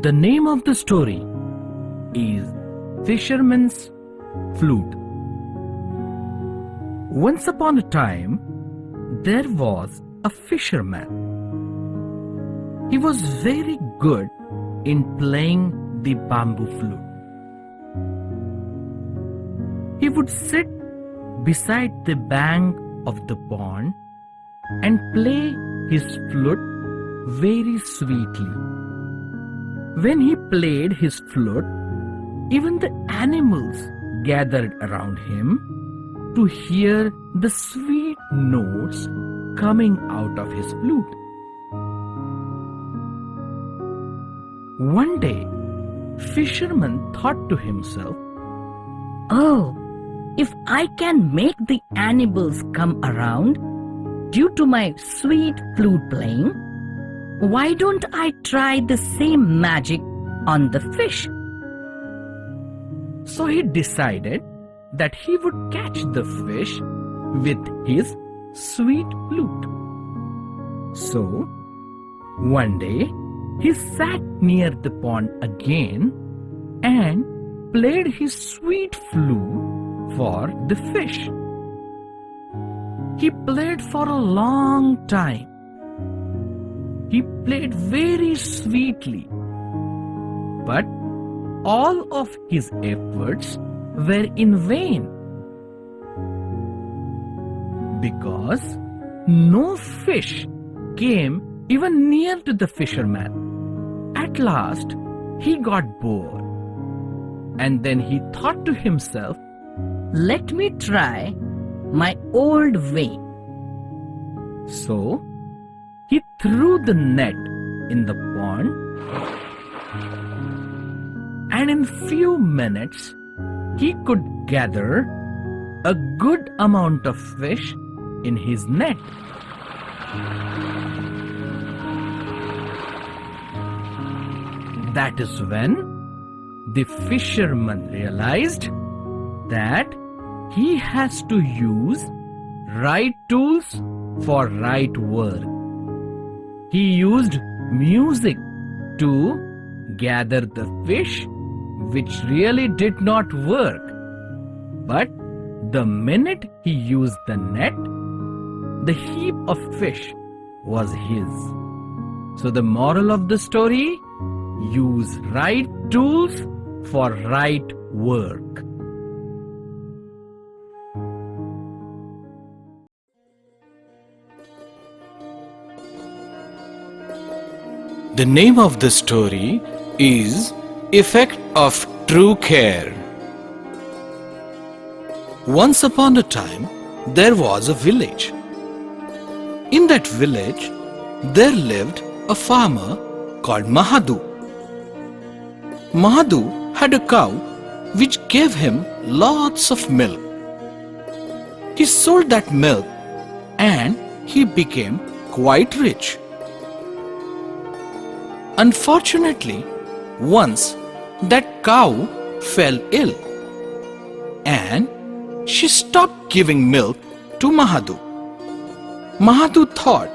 The name of the story is Fisherman's Flute. Once upon a time, there was a fisherman. He was very good in playing the bamboo flute. He would sit beside the bank of the pond and play his flute very sweetly. When he played his flute, even the animals gathered around him to hear the sweet notes coming out of his flute. One day, Fisherman thought to himself, "Oh, if I can make the animals come around due to my sweet flute playing, why don't I try the same magic on the fish?" So he decided that he would catch the fish with his sweet flute. So, one day, he sat near the pond again and played his sweet flute for the fish. He played for a long time. He played very sweetly, but all of his efforts were in vain because no fish came even near to the fisherman. At last, he got bored, and then he thought to himself, "Let me try my old way." So, he threw the net in the pond, and in few minutes, he could gather a good amount of fish in his net. That is when the fisherman realized that he has to use right tools for right work. He used music to gather the fish, which really did not work. But the minute he used the net, the heap of fish was his. So the moral of the story: use right tools for right work. The name of the story is Effect of True Care. Once upon a time, there was a village. In that village, there lived a farmer called Mahadu. Mahadu had a cow which gave him lots of milk. He sold that milk and he became quite rich. Unfortunately, once that cow fell ill and she stopped giving milk to Mahadu. Mahadu thought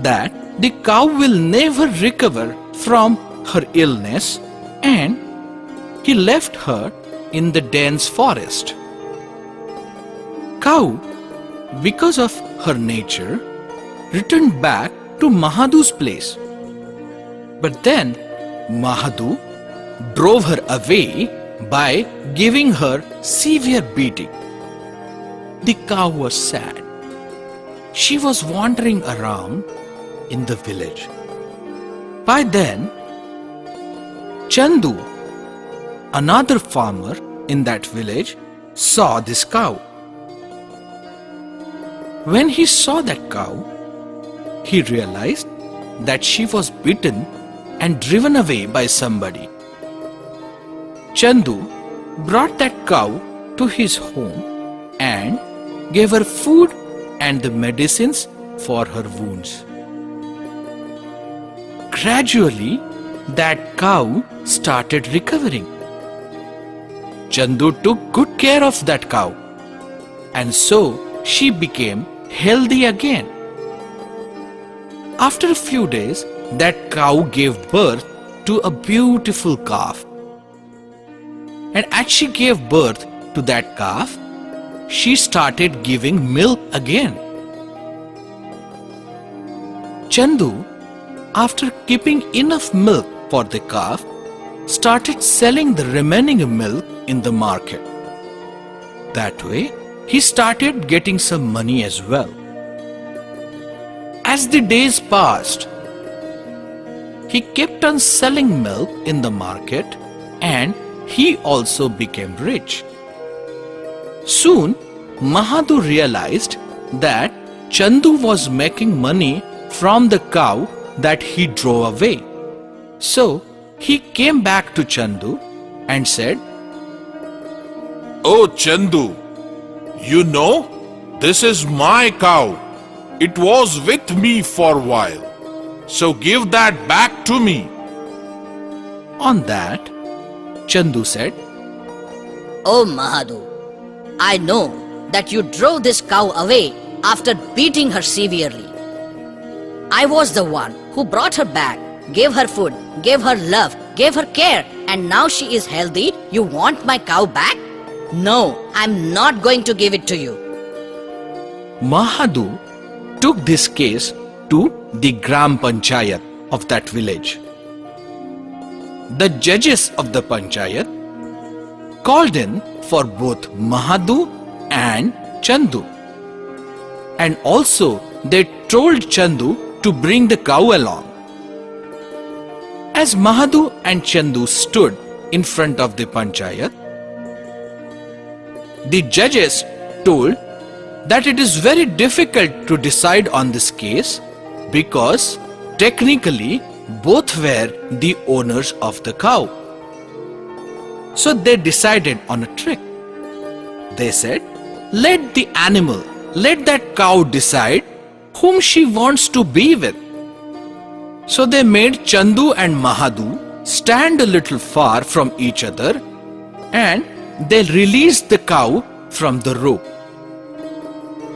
that the cow will never recover from her illness, and he left her in the dense forest. Cow, because of her nature, returned back to Mahadu's place. But then Mahadu drove her away by giving her severe beating. The cow was sad. She was wandering around in the village. By then, Chandu, another farmer in that village, saw this cow. When he saw that cow, he realized that she was bitten and driven away by somebody. Chandu brought that cow to his home and gave her food and the medicines for her wounds. Gradually, that cow started recovering. Chandu took good care of that cow, and so she became healthy again. After a few days, that cow gave birth to a beautiful calf. And as she gave birth to that calf, she started giving milk again. Chandu, after keeping enough milk for the calf, started selling the remaining milk in the market. That way, he started getting some money as well. As the days passed, he kept on selling milk in the market and he also became rich. Soon, Mahadhu realized that Chandu was making money from the cow that he drove away. So, he came back to Chandu and said, "Oh Chandu, you know, this is my cow. It was with me for a while. So give that back to me." On that, Chandu said, Oh Mahadhu, I know that you drove this cow away after beating her severely. I was the one who brought her back, gave her food, gave her love, gave her care, and now she is healthy. You want my cow back? No, I'm not going to give it to you. Mahadhu took this case to the Gram Panchayat of that village. The judges of the Panchayat called in for both Mahadhu and Chandu. And also they told Chandu to bring the cow along. As Mahadhu and Chandu stood in front of the Panchayat, the judges told that it is very difficult to decide on this case because technically both were the owners of the cow. So they decided on a trick. They said, let that cow decide whom she wants to be with. So they made Chandu and Mahadhu stand a little far from each other and they released the cow from the rope.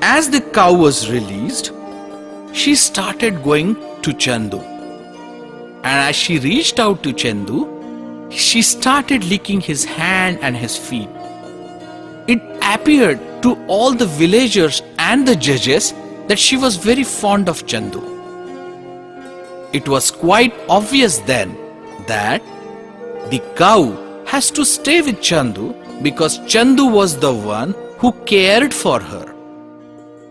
As the cow was released, she started going to Chandu. And as she reached out to Chandu, she started licking his hand and his feet. It appeared to all the villagers and the judges that she was very fond of Chandu. It was quite obvious then that the cow has to stay with Chandu because Chandu was the one who cared for her.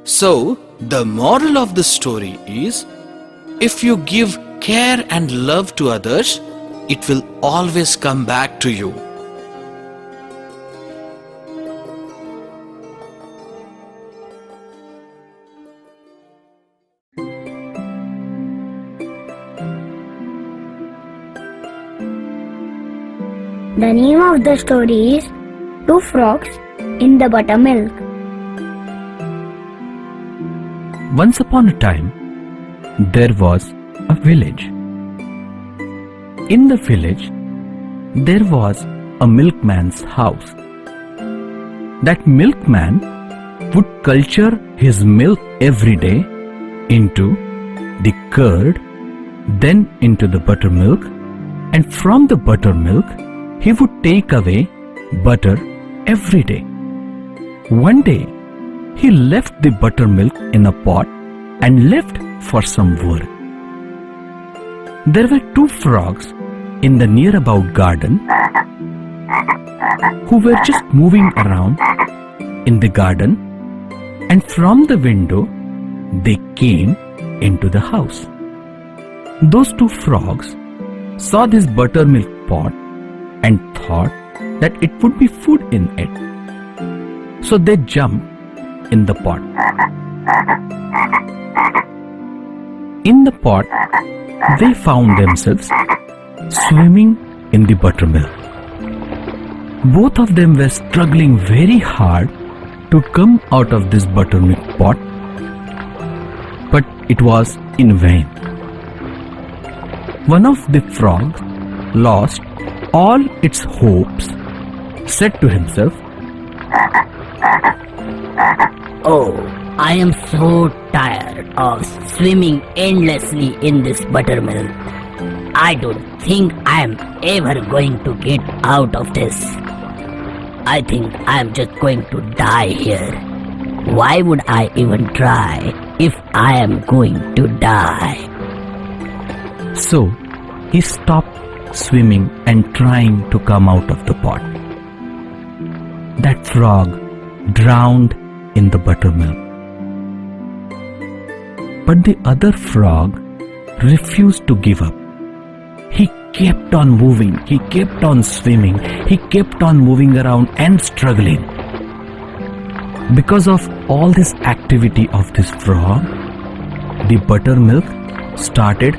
So, the moral of the story is, if you give care and love to others, it will always come back to you. The name of the story is Two Frogs in the Buttermilk. Once upon a time, there was a village. In the village, there was a milkman's house. That milkman would culture his milk every day into the curd, then into the buttermilk, and from the buttermilk, he would take away butter every day. One day, he left the buttermilk in a pot and left for some work. There were two frogs in the near about garden who were just moving around in the garden, and from the window they came into the house. Those two frogs saw this buttermilk pot and thought that it would be food in it. So they jumped in the pot. In the pot, they found themselves swimming in the buttermilk. Both of them were struggling very hard to come out of this buttermilk pot, but it was in vain. One of the frogs lost all its hopes, said to himself, Oh, I am so tired of swimming endlessly in this buttermilk. I don't think I'm ever going to get out of this. I think I'm just going to die here. Why would I even try if I am going to die? So he stopped swimming and trying to come out of the pot. That frog drowned in the buttermilk. But the other frog refused to give up. He kept on moving, he kept on swimming, he kept on moving around and struggling. Because of all this activity of this frog, the buttermilk started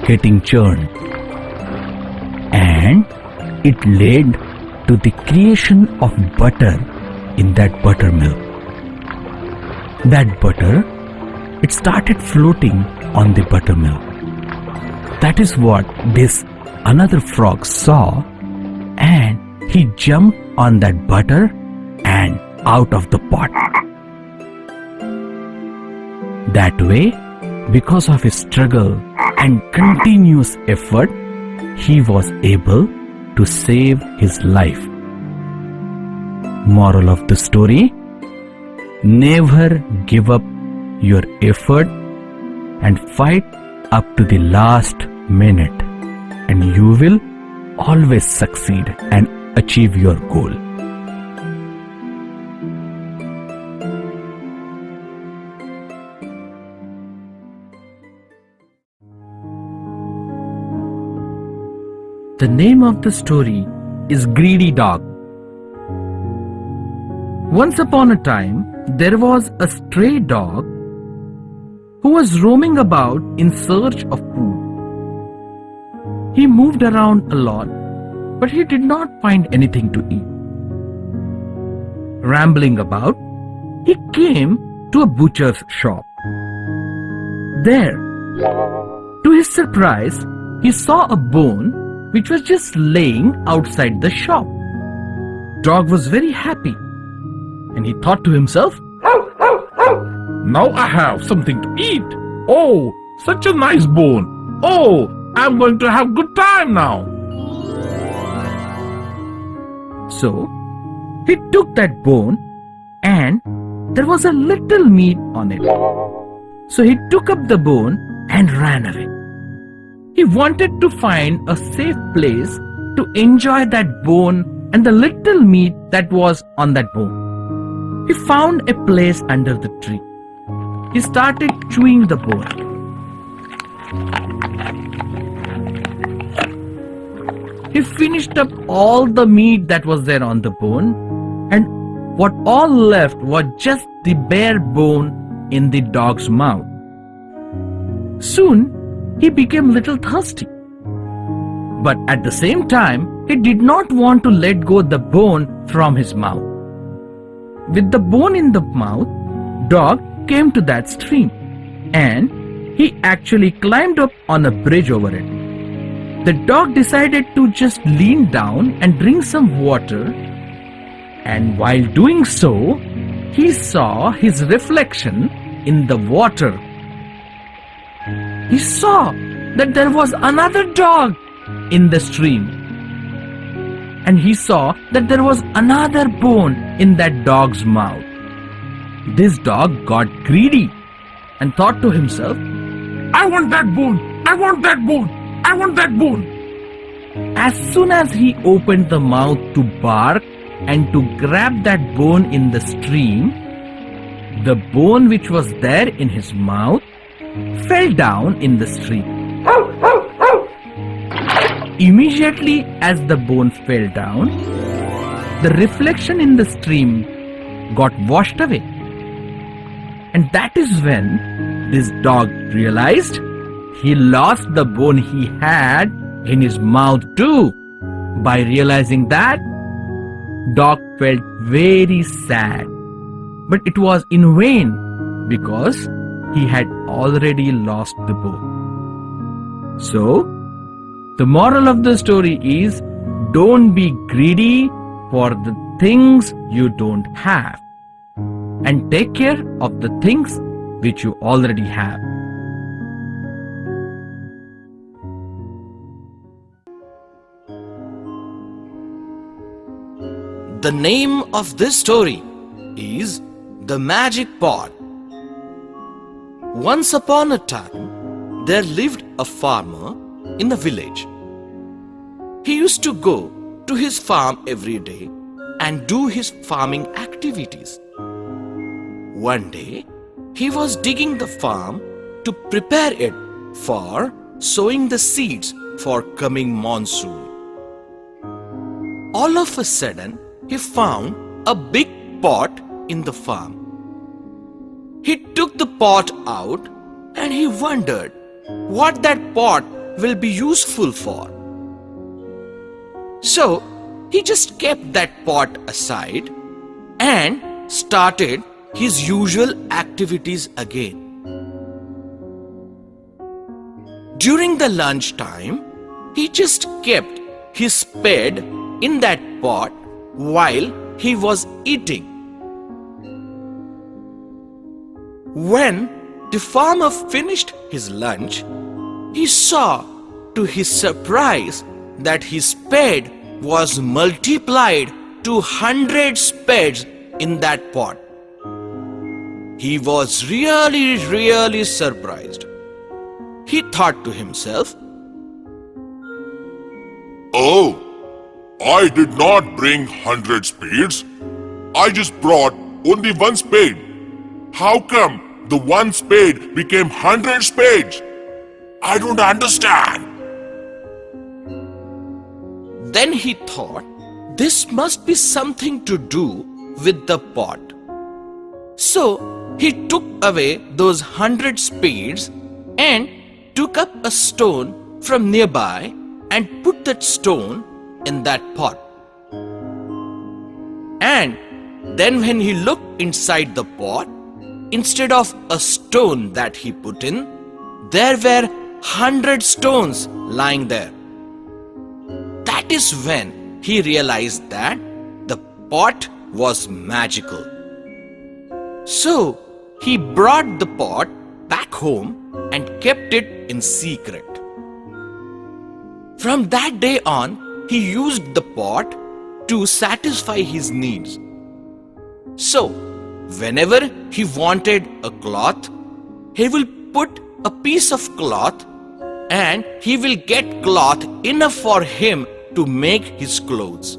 getting churned, and it led to the creation of butter in that buttermilk. That butter, it started floating on the buttermilk. That is what this another frog saw, and he jumped on that butter and out of the pot. That way, because of his struggle and continuous effort, he was able to save his life. Moral of the story: never give up your effort and fight up to the last minute, and you will always succeed and achieve your goal. The name of the story is Greedy Dog. Once upon a time, there was a stray dog who was roaming about in search of food. He moved around a lot, but he did not find anything to eat. Rambling about, he came to a butcher's shop. There, to his surprise, he saw a bone which was just laying outside the shop. Dog was very happy, and he thought to himself, Now I have something to eat. Oh, such a nice bone. Oh, I'm going to have good time now. So he took that bone, and there was a little meat on it. So he took up the bone and ran away. He wanted to find a safe place to enjoy that bone and the little meat that was on that bone. He found a place under the tree. He started chewing the bone. He finished up all the meat that was there on the bone, and what all left was just the bare bone in the dog's mouth. Soon, he became little thirsty. But at the same time, he did not want to let go the bone from his mouth. With the bone in the mouth, dog came to that stream, and he actually climbed up on a bridge over it. The dog decided to just lean down and drink some water, and while doing so, he saw his reflection in the water. He saw that there was another dog in the stream, and he saw that there was another bone in that dog's mouth. This dog got greedy and thought to himself, I want that bone. I want that bone. I want that bone. As soon as he opened the mouth to bark and to grab that bone in the stream, the bone which was there in his mouth fell down in the stream. Immediately as the bone fell down, the reflection in the stream got washed away. And that is when this dog realized he lost the bone he had in his mouth too. By realizing that, dog felt very sad. But it was in vain because he had already lost the bone. So, the moral of the story is, don't be greedy for the things you don't have, and take care of the things which you already have. The name of this story is The Magic Pot. Once upon a time, there lived a farmer in a village. He used to go to his farm every day and do his farming activities. One day, he was digging the farm to prepare it for sowing the seeds for coming monsoon. All of a sudden, he found a big pot in the farm. He took the pot out and he wondered what that pot will be useful for. So, he just kept that pot aside and started his usual activities again. During the lunch time, he just kept his spade in that pot while he was eating. When the farmer finished his lunch, he saw to his surprise that his spade was multiplied to 100 spades in that pot. He was really surprised. He thought to himself, Oh, I did not bring 100 spades. I just brought only one spade. How come the one spade became 100 spades? I don't understand. Then he thought this must be something to do with the pot. So he took away those 100 spades and took up a stone from nearby and put that stone in that pot. And then when he looked inside the pot, instead of a stone that he put in, there were 100 stones lying there. That is when he realized that the pot was magical. So he brought the pot back home and kept it in secret. From that day on, he used the pot to satisfy his needs. So, whenever he wanted a cloth, he will put a piece of cloth and he will get cloth enough for him to make his clothes.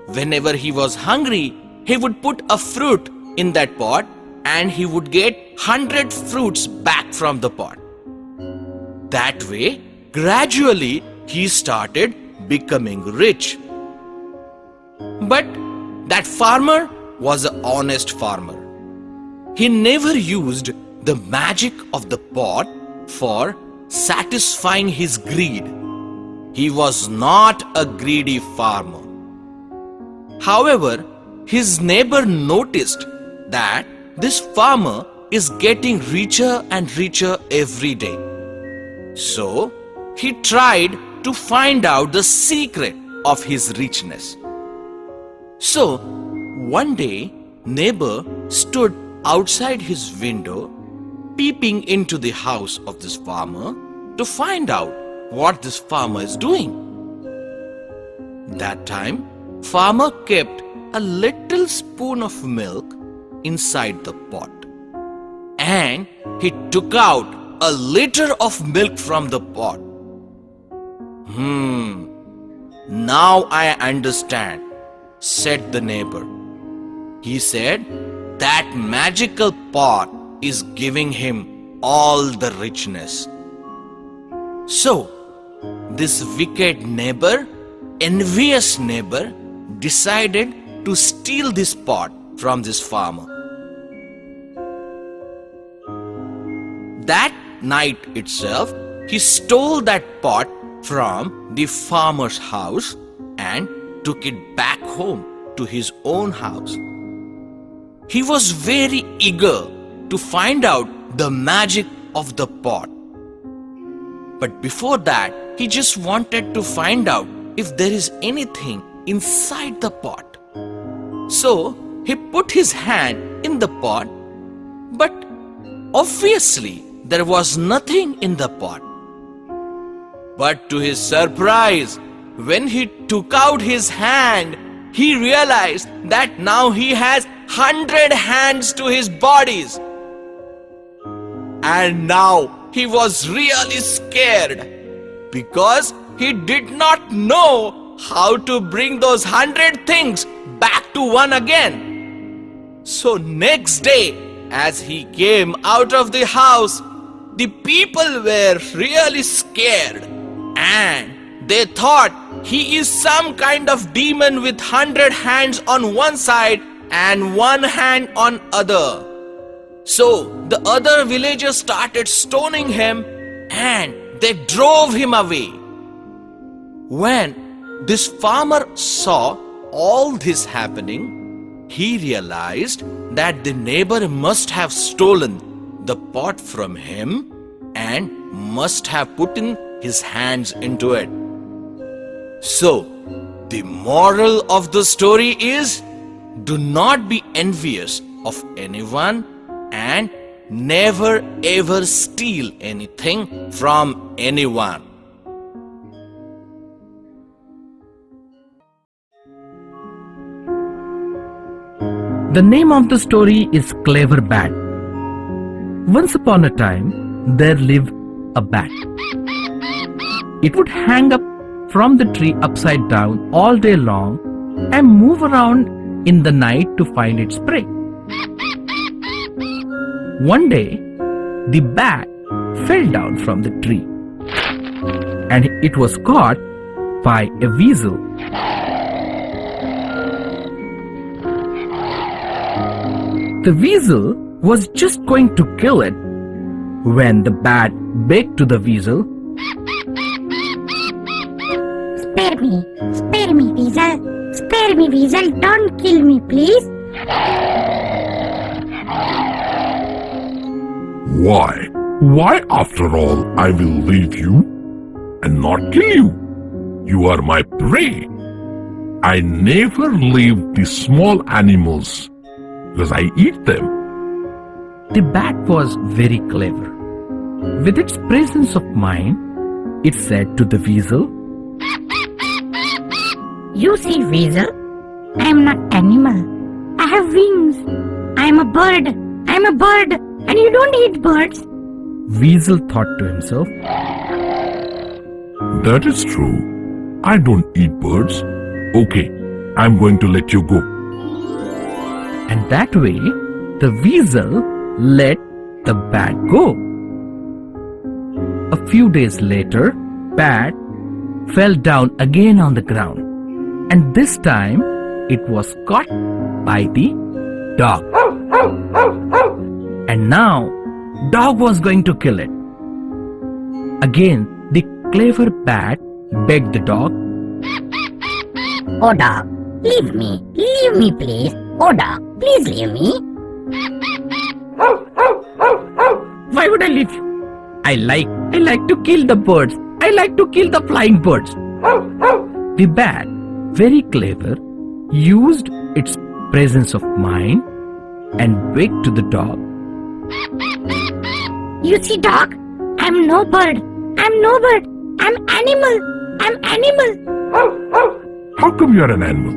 Whenever he was hungry, he would put a fruit in that pot and he would get 100 fruits back from the pot. That way, gradually, he started becoming rich. But that farmer was an honest farmer. He never used the magic of the pot for satisfying his greed. He was not a greedy farmer. However, his neighbor noticed that this farmer is getting richer and richer every day. So, he tried to find out the secret of his richness. So, one day, neighbor stood outside his window, peeping into the house of this farmer to find out what this farmer is doing. That time, farmer kept a little spoon of milk inside the pot. And he took out a liter of milk from the pot. Now I understand, said the neighbor. He said that magical pot is giving him all the richness. So, this wicked neighbor, envious neighbor, decided to steal this pot from this farmer. That night itself, he stole that pot from the farmer's house and took it back home to his own house. He was very eager to find out the magic of the pot. But before that, he just wanted to find out if there is anything inside the pot. So he put his hand in the pot, but obviously there was nothing in the pot. But to his surprise, when he took out his hand, he realized that now he has 100 hands to his bodies. And now he was really scared because he did not know how to bring those 100 things back to one again. So next day, as he came out of the house, the people were really scared and they thought he is some kind of demon with 100 hands on one side and one hand on other. So the other villagers started stoning him and they drove him away. When this farmer saw all this happening, he realized that the neighbor must have stolen the pot from him and must have put in his hands into it. So, the moral of the story is, do not be envious of anyone and never ever steal anything from anyone. The name of the story is Clever Bat. Once upon a time, there lived a bat. It would hang up from the tree upside down all day long and move around in the night to find its prey. One day, the bat fell down from the tree and it was caught by a weasel. The weasel was just going to kill it when the bat begged to the weasel, Spare me, weasel. Spare me, weasel. Don't kill me, please. Why? Why after all I will leave you and not kill you? You are my prey. I never leave the small animals because I eat them. The bat was very clever. With its presence of mind, it said to the weasel, You see, weasel, I am not animal. I have wings. I am a bird. I am a bird. And you don't eat birds. Weasel thought to himself, That is true. I don't eat birds. Okay, I'm going to let you go. and that way the weasel let the bat go. A few days later, bat fell down again on the ground, and this time it was caught by the dog. And now dog was going to kill it. Again, the clever bat begged the dog, Oh, dog, leave me. Leave me, please. Oh, dog, please leave me. Why would I leave you? I like to kill the birds. I like to kill the flying birds. The bat, very clever, used its presence of mind and begged to the dog, You see, dog, I'm no bird. I'm no bird. I'm animal. I'm animal. How come you are an animal?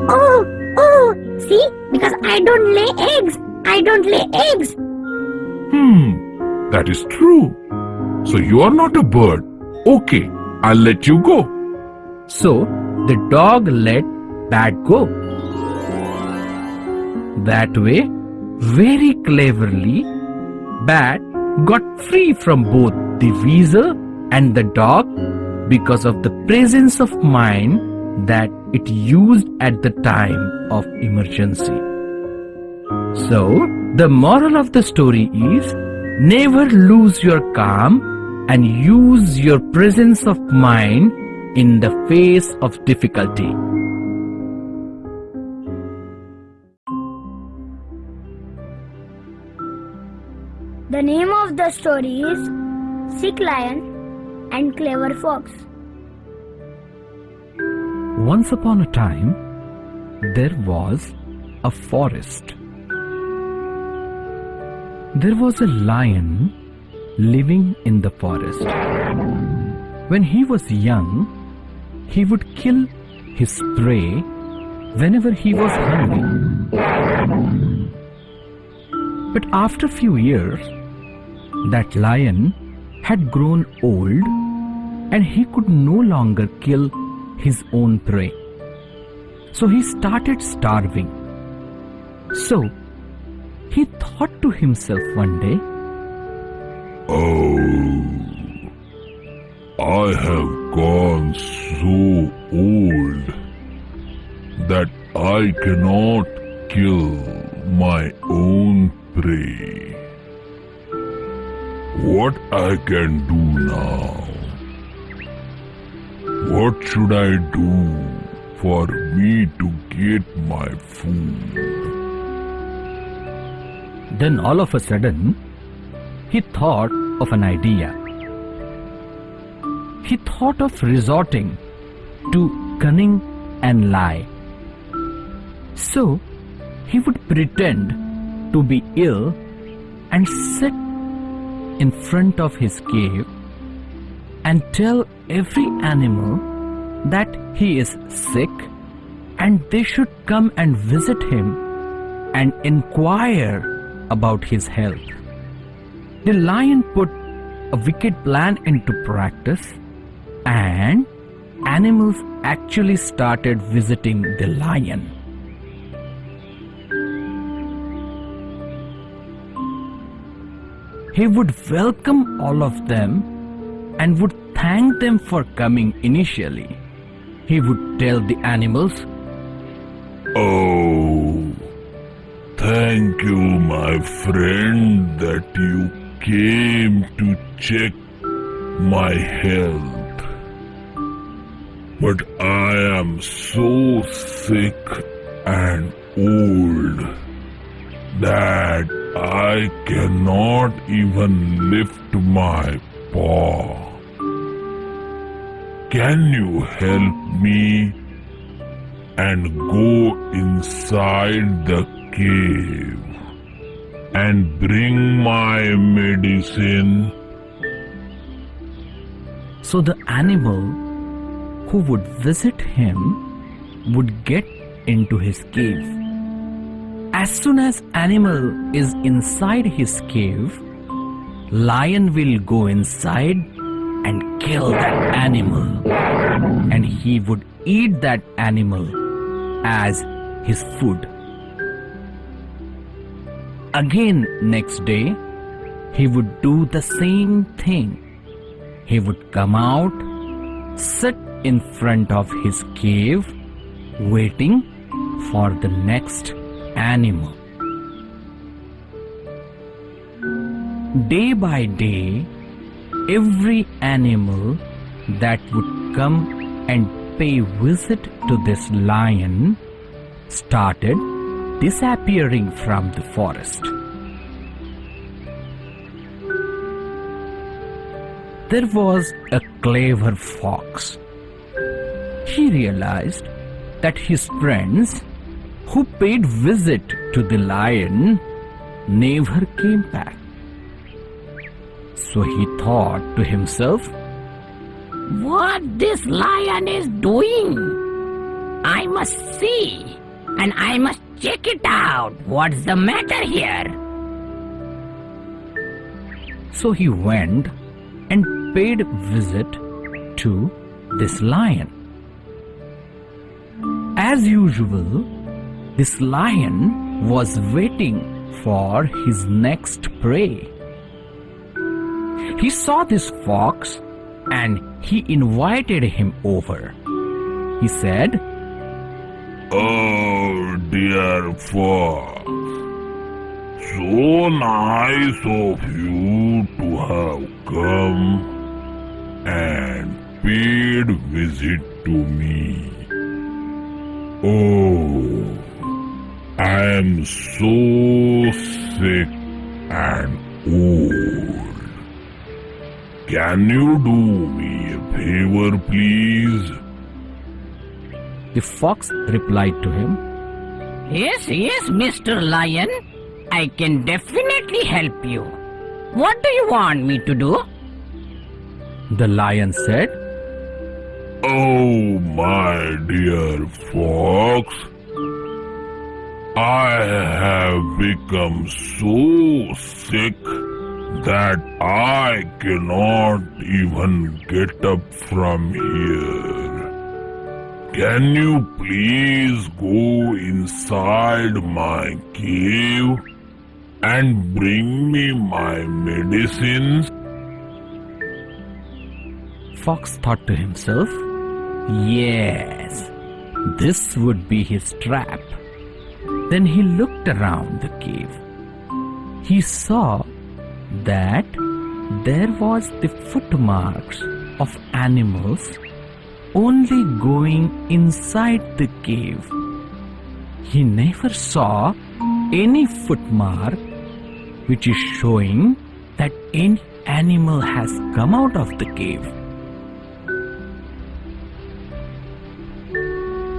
Oh, see, because I don't lay eggs. I don't lay eggs. That is true. So you are not a bird. Okay, I'll let you go. so the dog let bat go. That way, very cleverly, bat got free from both the weasel and the dog because of the presence of mind that it used at the time of emergency. So, the moral of the story is, never lose your calm and use your presence of mind in the face of difficulty. The name of the story is Sick Lion and Clever Fox. Once upon a time, there was a forest. There was a lion living in the forest. When he was young, he would kill his prey whenever he was hungry. But after few years, that lion had grown old and he could no longer kill his own prey. So he started starving. So he thought to himself one day, Oh, I have gone so old that I cannot kill my own prey. What I can do now? What should I do for me to get my food? then all of a sudden, he thought of an idea. He thought of resorting to cunning and lie. So he would pretend to be ill and sit in front of his cave and tell every animal that he is sick and they should come and visit him and inquire about his health. The lion put a wicked plan into practice and animals actually started visiting the lion. He would welcome all of them and would thank them for coming initially. He would tell the animals, Oh, thank you, my friend, that you came to check my health. But I am so sick and old that I cannot even lift my paw. Can you help me and go inside the cave and bring my medicine? so the animal who would visit him would get into his cave. As soon as animal is inside his cave, lion will go inside and kill that animal, and he would eat that animal as his food. Again next day, he would do the same thing. He would come out, sit in front of his cave, waiting for the next animal. Day by day, every animal that would come and pay visit to this lion started disappearing from the forest. There was a clever fox. He realized that his friends who paid visit to the lion never came back. So he thought to himself, What this lion is doing? I must see and I must check it out. What's the matter here? So he went and paid visit to this lion. As usual, this lion was waiting for his next prey. He saw this fox and he invited him over. He said, Oh, dear fox, so nice of you to have come and paid visit to me. Oh, I am so sick and old. Can you do me a favor, please? the fox replied to him, Yes, Mr. Lion. I can definitely help you. What do you want me to do? The lion said, Oh, my dear fox, I have become so sick that I cannot even get up from here. Can you please go inside my cave and bring me my medicines? Fox thought to himself, yes, this would be his trap. Then he looked around the cave. He saw that there was the footmarks of animals only going inside the cave. He never saw any footmark which is showing that any animal has come out of the cave.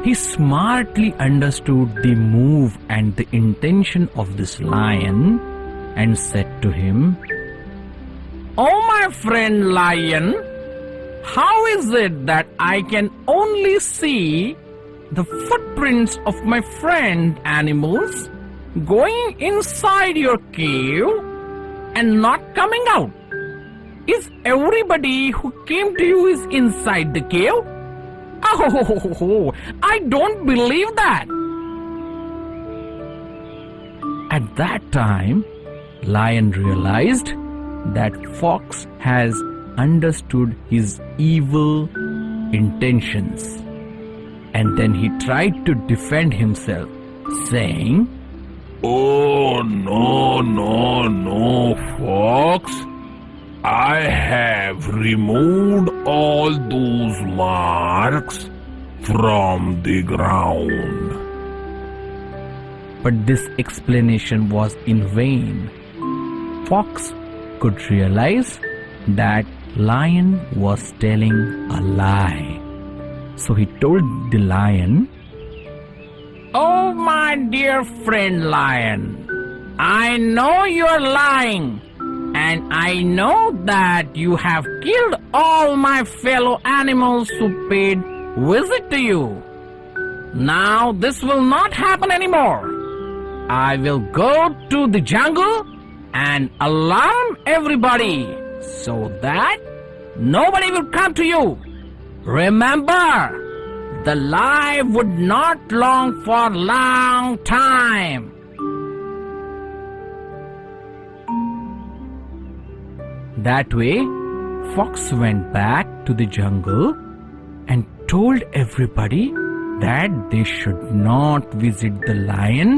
He smartly understood the move and the intention of this lion and said to him, "Oh, my friend lion, how is it that I can only see the footprints of my friend animals going inside your cave and not coming out? Is everybody who came to you is inside the cave? Oh, I don't believe that." At that time, Lion realized that Fox has understood his evil intentions. And then he tried to defend himself, saying, Oh, no, Fox. I have removed all those marks from the ground. But this explanation was in vain. Fox could realize that Lion was telling a lie. So he told the lion, "Oh, my dear friend lion, I know you're lying. And I know that you have killed all my fellow animals who paid visit to you. Now this will not happen anymore. I will go to the jungle and alarm everybody so that nobody will come to you. Remember, the lie would not long for a long time." That way, Fox went back to the jungle and told everybody that they should not visit the lion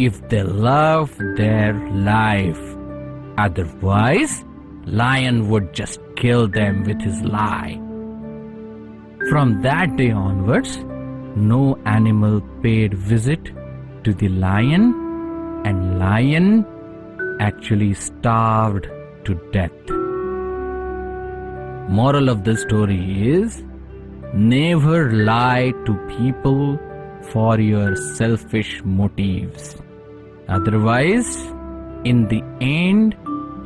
if they love their life. Otherwise, lion would just kill them with his lie. From that day onwards, no animal paid visit to the lion, and lion actually starved to death. Moral of the story is, never lie to people for your selfish motives. Otherwise, in the end,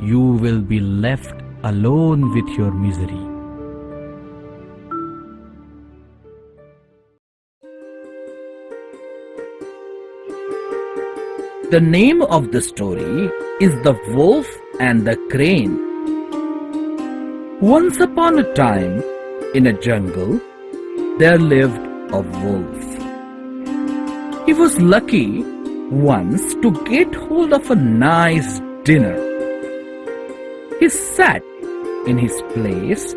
you will be left alone with your misery. The name of the story is The Wolf and the Crane. Once upon a time, in a jungle, there lived a wolf. He was lucky once to get hold of a nice dinner. He sat in his place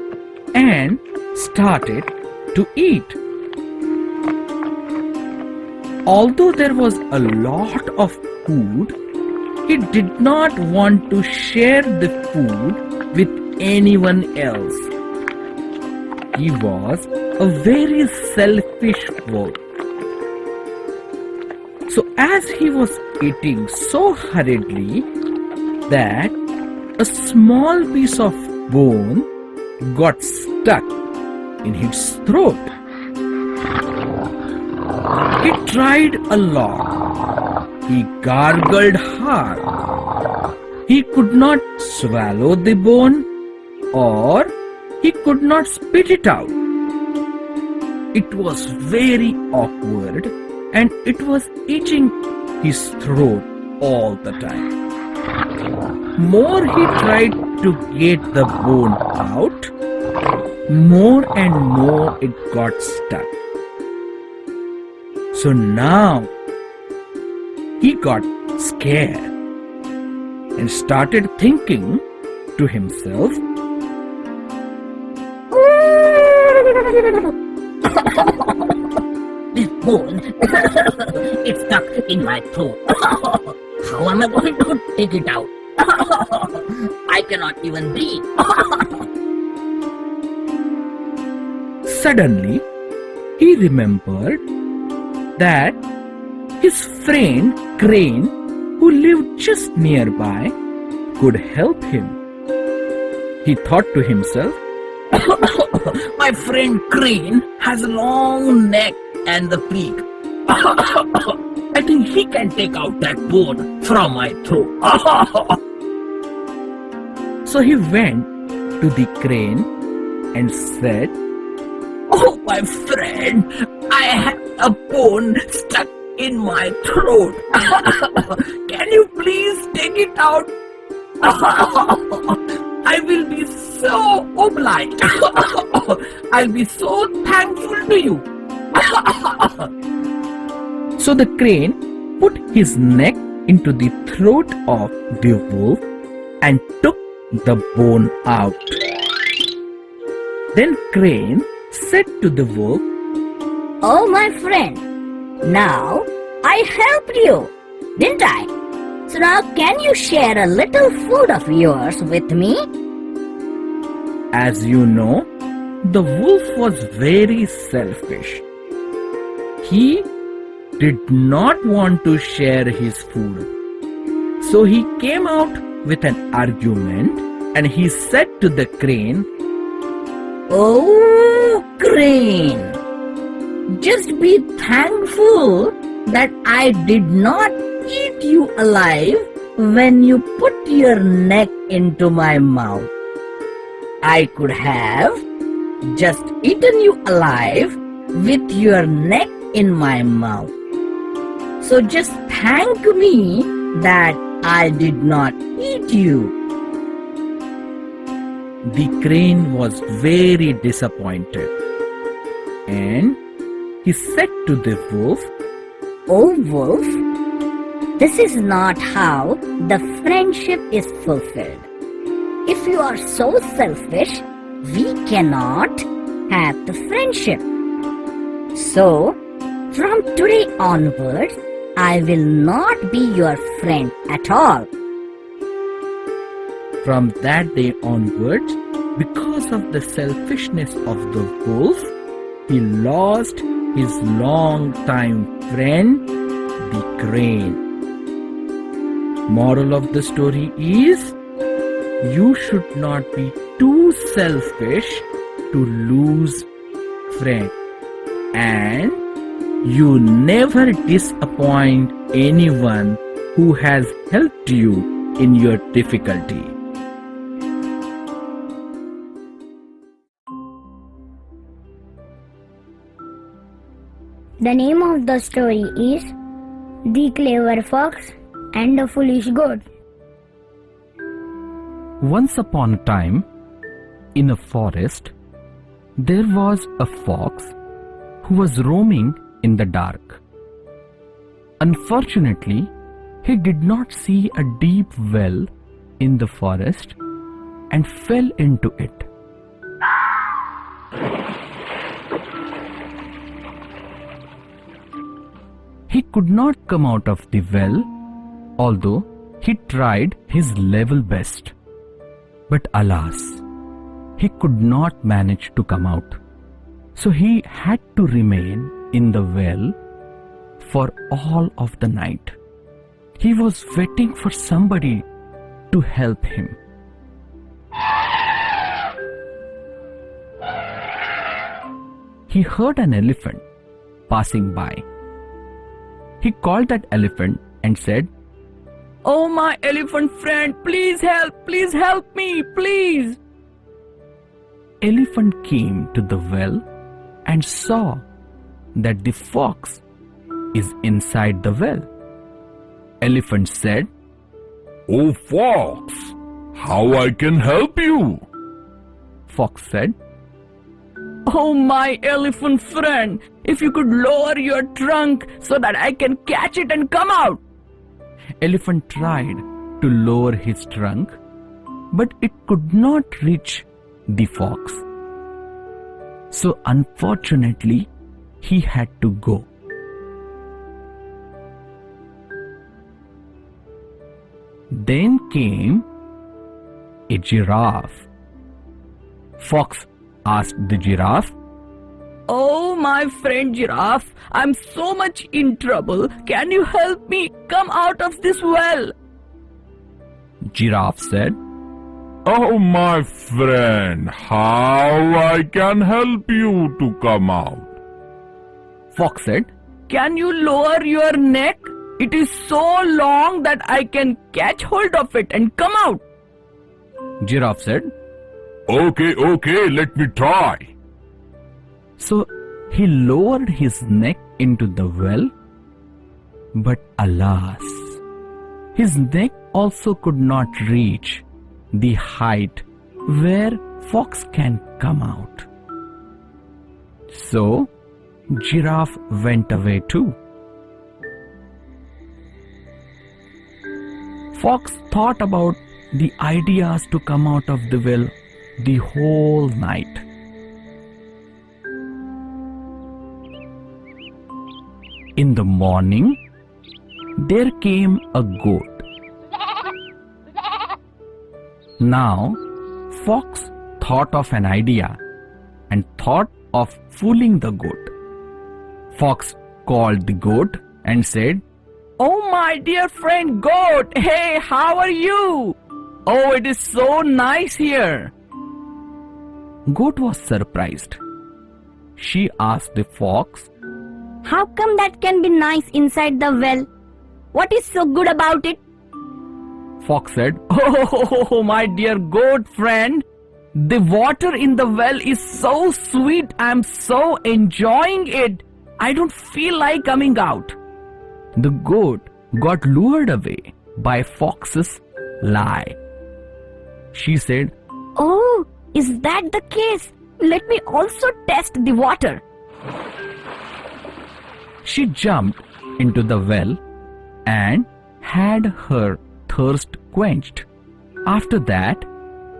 and started to eat. Although there was a lot of food, he did not want to share the food with anyone else. He was a very selfish wolf. So as he was eating so hurriedly that a small piece of bone got stuck in his throat. He tried a lot. He gargled hard. He could not swallow the bone, or he could not spit it out. It was very awkward and it was itching his throat all the time. More he tried to get the bone out, more and more it got stuck. So now he got scared and started thinking to himself, This bone is stuck in my throat. How am I going to take it out? I cannot even breathe. Suddenly, he remembered that his friend Crane, who lived just nearby, could help him. He thought to himself, My friend Crane has a long neck and the beak. I think he can take out that bone from my throat. so he went to the crane and said, Oh, my friend, I have a bone stuck in my throat. Can you please take it out? I will be so obliged. I'll be so thankful to you. So the crane put his neck into the throat of the wolf and took the bone out. Then Crane said to the wolf, Oh, my friend, now I helped you, didn't I? So now can you share a little food of yours with me? As you know, the wolf was very selfish. He did not want to share his food. So he came out with an argument and he said to the crane, Oh, Crane, just be thankful that I did not eat you alive when you put your neck into my mouth. I could have just eaten you alive with your neck in my mouth. So just thank me that I did not eat you. The crane was very disappointed and he said to the wolf, Oh, wolf, this is not how the friendship is fulfilled. If you are so selfish, we cannot have the friendship. So, from today onwards, I will not be your friend at all. From that day onwards, because of the selfishness of the wolf, he lost his long-time friend, the crane. Moral of the story is, you should not be too selfish to lose friend, and you never disappoint anyone who has helped you in your difficulty. The name of the story is The Clever Fox and the Foolish Goat. Once upon a time, in a forest, there was a fox who was roaming in the dark. Unfortunately, he did not see a deep well in the forest and fell into it. He could not come out of the well, although he tried his level best. But alas, he could not manage to come out. So he had to remain in the well for all of the night. He was waiting for somebody to help him. He heard an elephant passing by. He called that elephant and said, "Oh, my elephant friend, please help me, please." Elephant came to the well and saw that the fox is inside the well. Elephant said, "Oh fox, how I can help you?" Fox said, "Oh my elephant friend, if you could lower your trunk so that I can catch it and come out." Elephant tried to lower his trunk, but it could not reach the fox. So unfortunately, he had to go. Then came a giraffe. Fox asked the giraffe, Oh, my friend giraffe, I'm so much in trouble. Can you help me come out of this well? Giraffe said, "Oh my friend, how I can help you to come out?" Fox said, Can you lower your neck? It is so long that I can catch hold of it and come out. Giraffe said, Okay, let me try." So he lowered his neck into the well, but alas, his neck also could not reach the height where fox can come out. So giraffe went away too. Fox thought about the ideas to come out of the well the whole night. In the morning, there came a goat. Now, Fox thought of an idea and thought of fooling the goat. Fox called the goat and said, Oh, my dear friend goat, hey, how are you? Oh, it is so nice here. Goat was surprised. She asked the fox, How come that can be nice inside the well? What is so good about it? Fox said, Oh, my dear goat friend, the water in the well is so sweet. I'm so enjoying it. I don't feel like coming out. The goat got lured away by Fox's lie. She said, Oh, is that the case? Let me also test the water. She jumped into the well and had her thirst quenched. After that,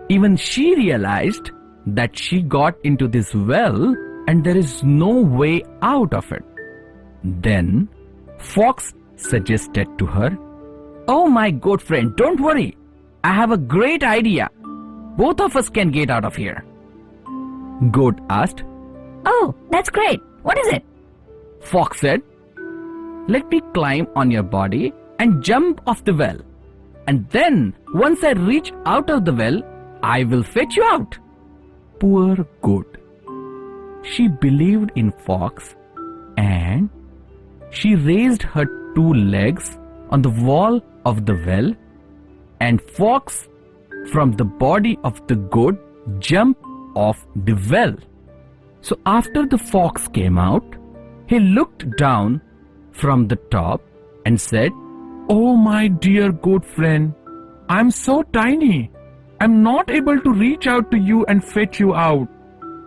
even she realized that she got into this well and there is no way out of it. Then Fox suggested to her, Oh, my goat friend, don't worry. I have a great idea. Both of us can get out of here. Goat asked. Oh, that's great. What is it? Fox said, Let me climb on your body and jump off the well. And then, once I reach out of the well, I will fetch you out. Poor goat. She believed in Fox and she raised her 2 legs on the wall of the well, and Fox from the body of the goat jumped off the well. So after the fox came out, he looked down from the top and said, "Oh my dear goat friend, I'm so tiny. I'm not able to reach out to you and fetch you out.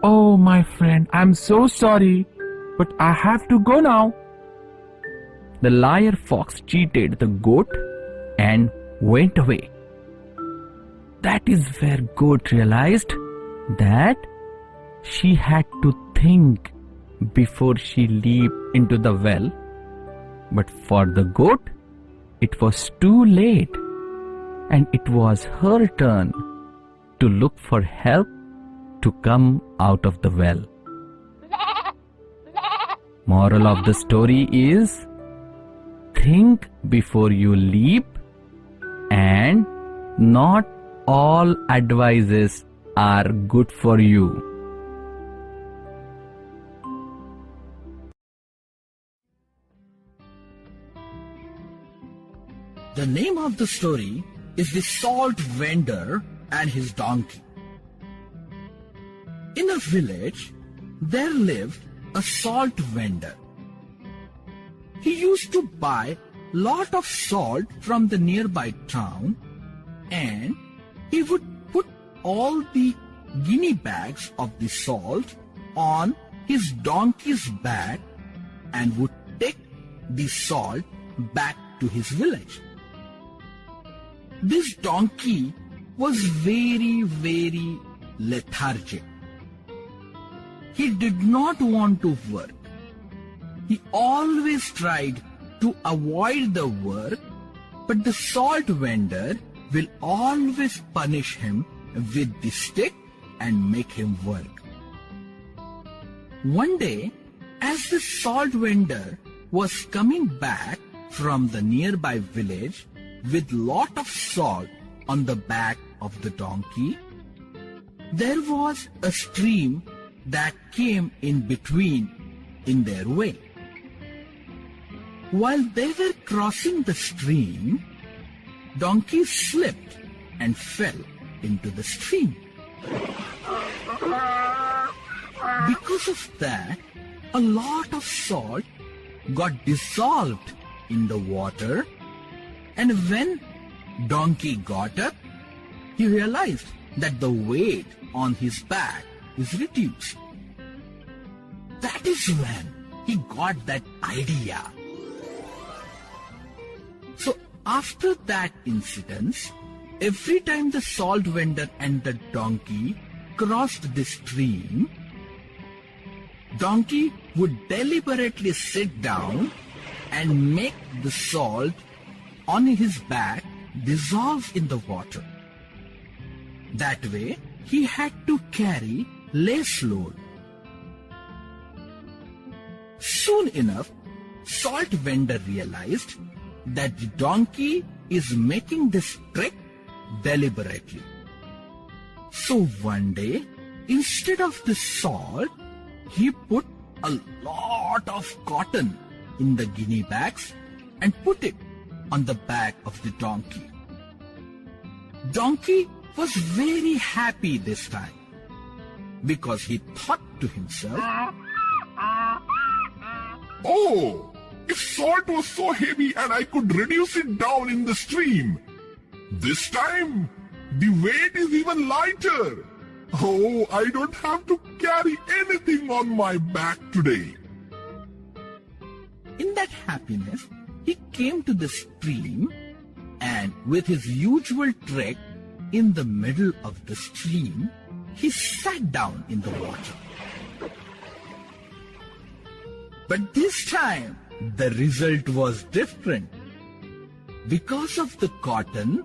Oh my friend, I'm so sorry, but I have to go now." The liar fox cheated the goat and went away. That is where goat realized that she had to think before she leaped into the well. But for the goat, it was too late, and it was her turn to look for help to come out of the well. Moral of the story is, think before you leap, and not all advices are good for you. The name of the story is The Salt Vendor and His Donkey. In a village, there lived a salt vendor. He used to buy lot of salt from the nearby town, and he would put all the guinea bags of the salt on his donkey's back and would take the salt back to his village. This donkey was very, very lethargic. He did not want to work. He always tried to avoid the work, but the salt vendor will always punish him with the stick and make him work. One day, as the salt vendor was coming back from the nearby village with lot of salt on the back of the donkey, there was a stream that came in between in their way. While they were crossing the stream, donkey slipped and fell into the stream. Because of that, a lot of salt got dissolved in the water, and when donkey got up, he realized that the weight on his back is reduced. That is when he got that idea. So after that incident, every time the salt vendor and the donkey crossed the stream, donkey would deliberately sit down and make the salt on his back dissolve in the water. That way, he had to carry less load. Soon enough, salt vendor realized that the donkey is making this trick deliberately. So one day, instead of the salt, he put a lot of cotton in the guinea bags and put it on the back of the donkey. Donkey was very happy this time because he thought to himself, Oh, if salt was so heavy and I could reduce it down in the stream, this time the weight is even lighter. Oh, I don't have to carry anything on my back today. in that happiness, he came to the stream and with his usual trick in the middle of the stream, he sat down in the water. But this time, the result was different. Because of the cotton,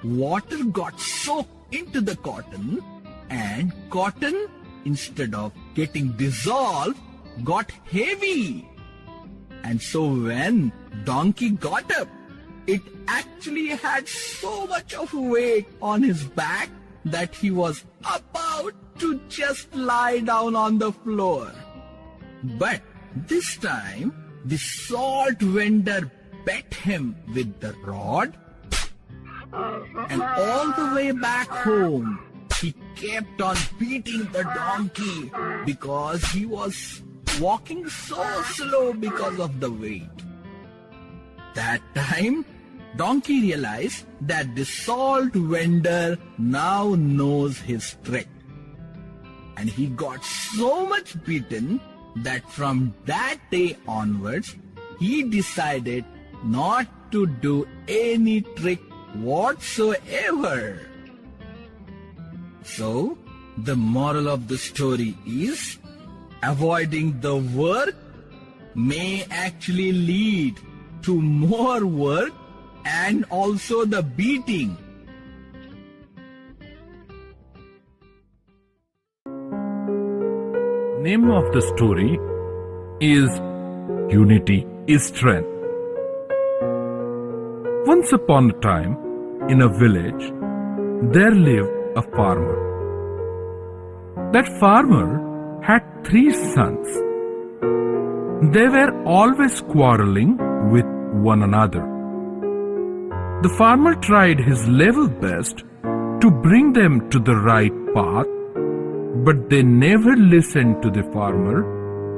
water got soaked into the cotton, and cotton, instead of getting dissolved, got heavy. And so when donkey got up, it actually had so much of weight on his back that he was about to just lie down on the floor. But this time, the salt vendor bet him with the rod, and all the way back home, he kept on beating the donkey because he was walking so slow because of the weight. That time, donkey realized that the salt vendor now knows his trick. And he got so much beaten that from that day onwards, he decided not to do any trick whatsoever. So, the moral of the story is, avoiding the work may actually lead to more work and also the beating. Name of the story is Unity is Strength. Once upon a time, in a village, there lived a farmer. That farmer had 3 sons. They were always quarreling with one another. The farmer tried his level best to bring them to the right path, but they never listened to the farmer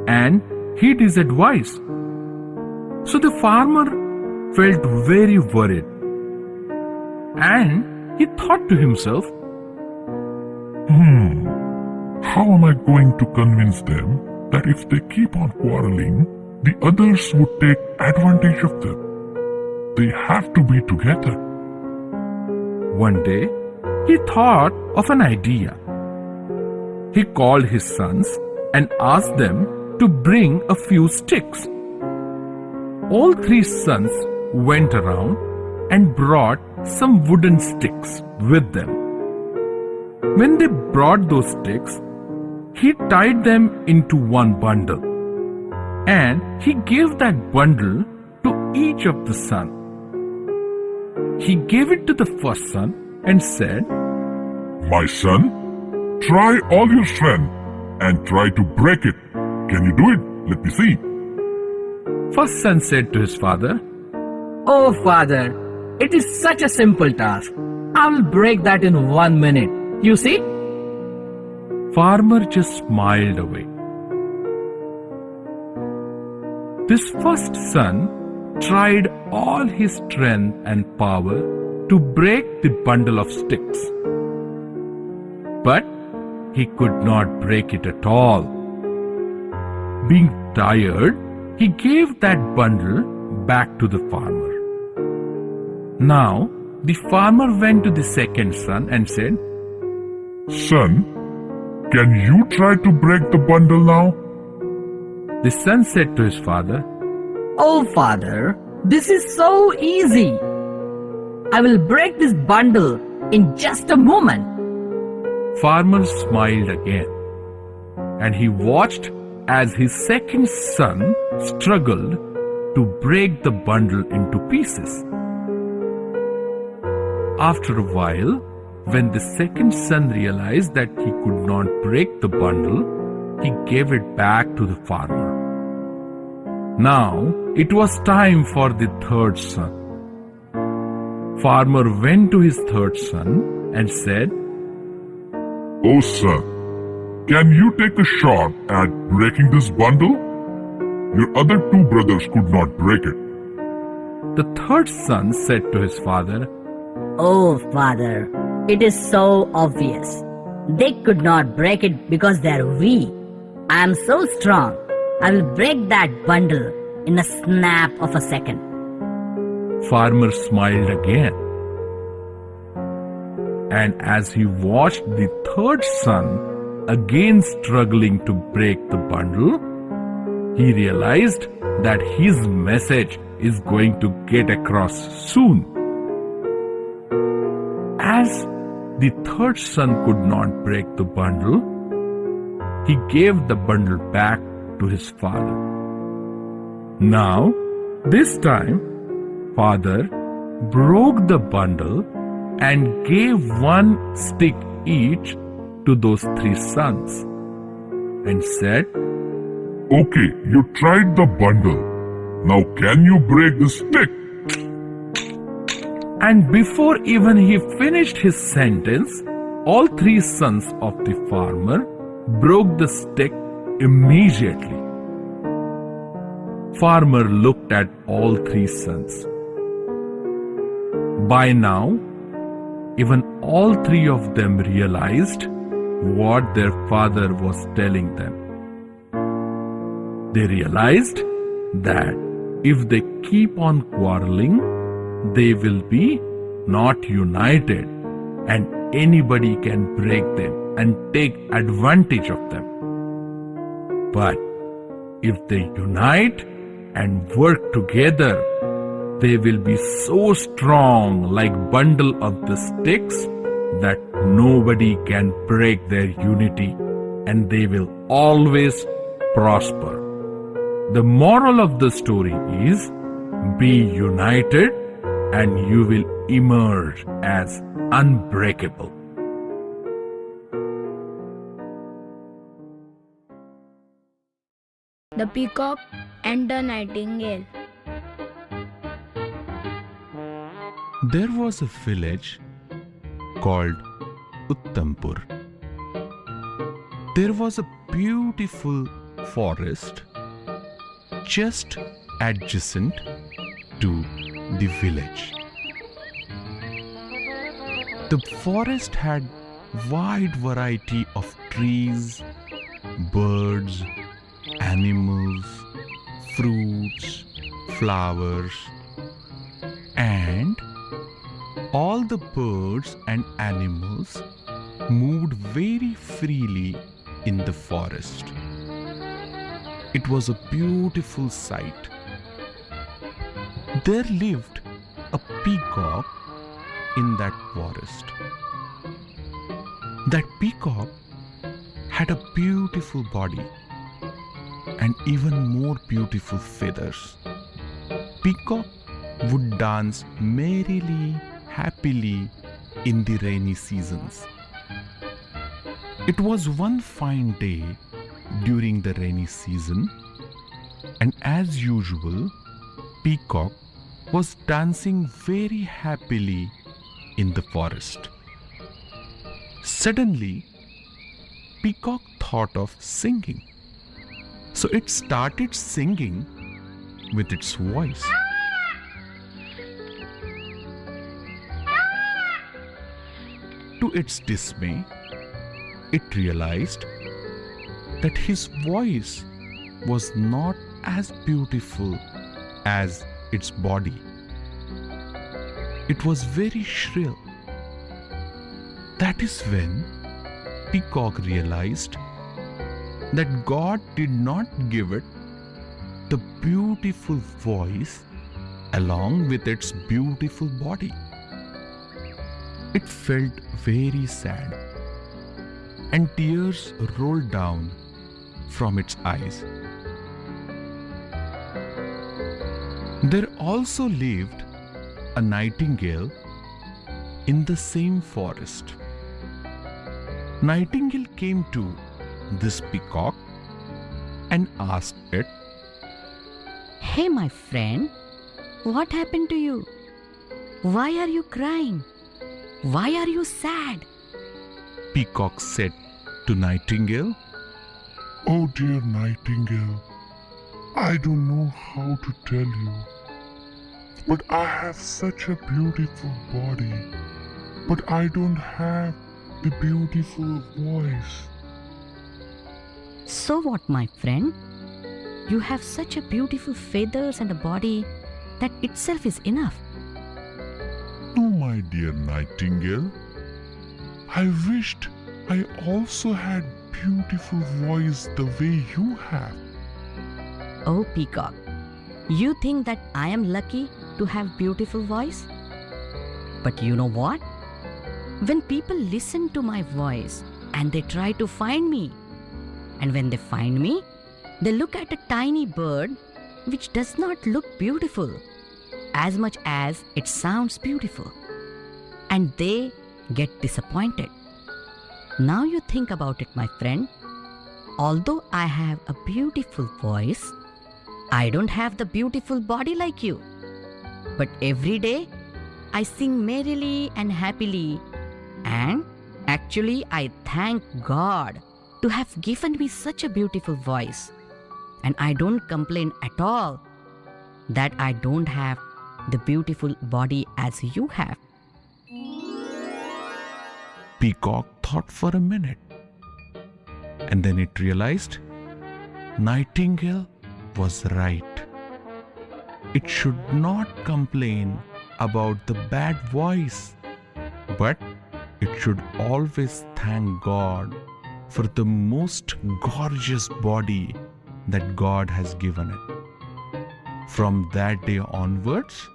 and heed his advice. So the farmer felt very worried, and he thought to himself, How am I going to convince them that if they keep on quarreling, the others would take advantage of them? They have to be together. One day, he thought of an idea. He called his sons and asked them to bring a few sticks. All three sons went around and brought some wooden sticks with them. When they brought those sticks, he tied them into one bundle, and he gave that bundle to each of the sons. He gave it to the first son and said, My son, try all your strength and try to break it. Can you do it? Let me see. First son said to his father, Oh, father, it is such a simple task. I will break that in 1 minute. You see? Farmer just smiled away. This first son tried all his strength and power to break the bundle of sticks. But he could not break it at all. Being tired, he gave that bundle back to the farmer. Now, the farmer went to the second son and said, Son, can you try to break the bundle now? The son said to his father, Oh, father, this is so easy. I will break this bundle in just a moment. Farmer smiled again, and he watched as his second son struggled to break the bundle into pieces. After a while, when the second son realized that he could not break the bundle, he gave it back to the farmer. Now it was time for the third son. Farmer went to his third son and said, Oh son, can you take a shot at breaking this bundle? Your other two brothers could not break it. The third son said to his father, Oh, father, it is so obvious. They could not break it because they are weak. I am so strong. I will break that bundle in a snap of a second. Farmer smiled again. And as he watched the third son again struggling to break the bundle, he realized that his message is going to get across soon. As the third son could not break the bundle, he gave the bundle back to his father. Now, this time, father broke the bundle and gave one stick each to those three sons and said, Okay, you tried the bundle. Now can you break the stick? And before even he finished his sentence, all three sons of the farmer broke the stick immediately. Farmer looked at all three sons. By now, even all three of them realized what their father was telling them. They realized that if they keep on quarreling, they will be not united, and anybody can break them and take advantage of them. But if they unite and work together, they will be so strong like bundle of the sticks that nobody can break their unity, and they will always prosper. The moral of the story is, be united and you will emerge as unbreakable. The Peacock and the Nightingale. There was a village called Uttampur. There was a beautiful forest just adjacent to the village. The forest had wide variety of trees, birds, animals, fruits, flowers, and all the birds and animals moved very freely in the forest. It was a beautiful sight. There lived a peacock in that forest. That peacock had a beautiful body and even more beautiful feathers. Peacock would dance merrily, happily in the rainy seasons. It was one fine day during the rainy season, and as usual, Peacock was dancing very happily in the forest. Suddenly, Peacock thought of singing. So it started singing with its voice. To its dismay, it realized that his voice was not as beautiful as its body. It was very shrill. That is when Peacock realized that God did not give it the beautiful voice along with its beautiful body. It felt very sad, and tears rolled down from its eyes. There also lived a nightingale in the same forest. Nightingale came to this peacock and asked it, Hey, my friend, what happened to you? Why are you crying? Why are you sad? Peacock said to Nightingale, Oh dear Nightingale, I don't know how to tell you, but I have such a beautiful body, but I don't have the beautiful voice. So what, my friend? You have such a beautiful feathers and a body that itself is enough. No, my dear Nightingale, I wished I also had beautiful voice the way you have. Oh, Peacock, you think that I am lucky to have beautiful voice? But you know what? When people listen to my voice and they try to find me, and when they find me, they look at a tiny bird which does not look beautiful as much as it sounds beautiful, and they get disappointed. Now you think about it, my friend. Although I have a beautiful voice, I don't have the beautiful body like you. But every day, I sing merrily and happily, and actually I thank God to have given me such a beautiful voice. And I don't complain at all that I don't have the beautiful body as you have. Peacock thought for a minute, and then it realized Nightingale was right. It should not complain about the bad voice, but it should always thank God for the most gorgeous body that God has given it. From that day onwards,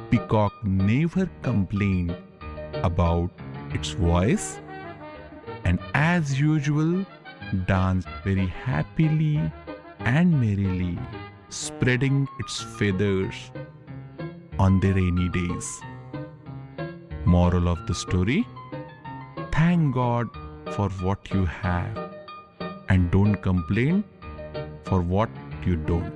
Peacock never complained about its voice, and as usual danced very happily and merrily, spreading its feathers on the rainy days. Moral of the story: thank God for what you have and don't complain for what you don't.